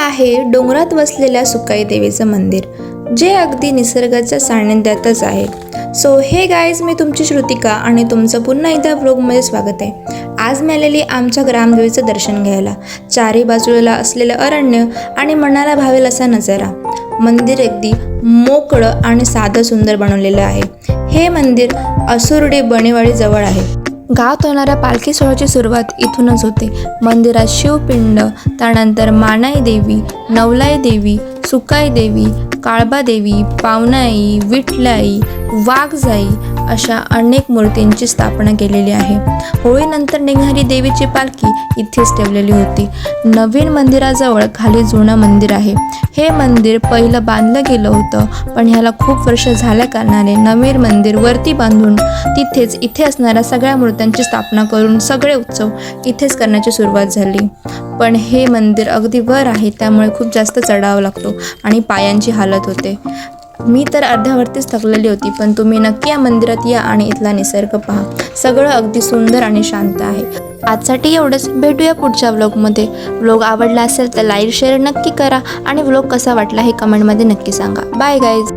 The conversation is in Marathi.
आहे डोंगरात वसलेल्या सुकाई देवीचं मंदिर, जे अगदी निसर्गाच्या सानिध्यातच आहे. सो हे गाईज, मी तुमची श्रुतिका आणि तुमचं पुन्हा एकदा व्लॉगमध्ये स्वागत आहे. आज मी आलेली आमच्या ग्रामदेवीचं दर्शन घ्यायला. चारी बाजूला असलेलं अरण्य आणि मनाला भावेल असा नजारा. मंदिर अगदी मोकळं आणि साधं सुंदर बनवलेलं आहे. हे मंदिर असुर्डी बणेवाडी जवळ आहे. गावात होणाऱ्या पालखी सोहळ्याची सुरुवात इथूनच होते. मंदिरात शिवपिंड, त्यानंतर मानाई देवी, नवलाई देवी, सुकाई देवी, काळबा देवी, पावनाई, विठलाई, वाघजाई अशा अनेक मूर्तींची स्थापना केलेली आहे. होळीनंतर निघणारी देवीची पालखी इथेच ठेवलेली होती. नवीन मंदिराजवळ खाली जुनं मंदिर आहे. हे मंदिर पहिलं बांधलं गेलं होतं, पण ह्याला खूप वर्ष झाल्या कारणाने नवीन मंदिर वरती बांधून तिथेच इथे असणाऱ्या सगळ्या मूर्त्यांची स्थापना करून सगळे उत्सव इथेच करण्याची सुरुवात झाली. पण हे मंदिर अगदी वर आहे, त्यामुळे खूप जास्त चढावं लागतो आणि पायांची हालत होते. मी तर अर्ध्यावरतीच थकलेली होती, पण तुम्ही नक्की या मंदिरात या आणि इथला निसर्ग पहा. सगळं अगदी सुंदर आणि शांत आहे. आजसाठी एवढंच. भेटूया पुढच्या व्लॉगमध्ये. व्लॉग आवडला असेल तर लाईक शेअर नक्की करा आणि व्लॉग कसा वाटला हे कमेंटमध्ये नक्की सांगा. Bye guys.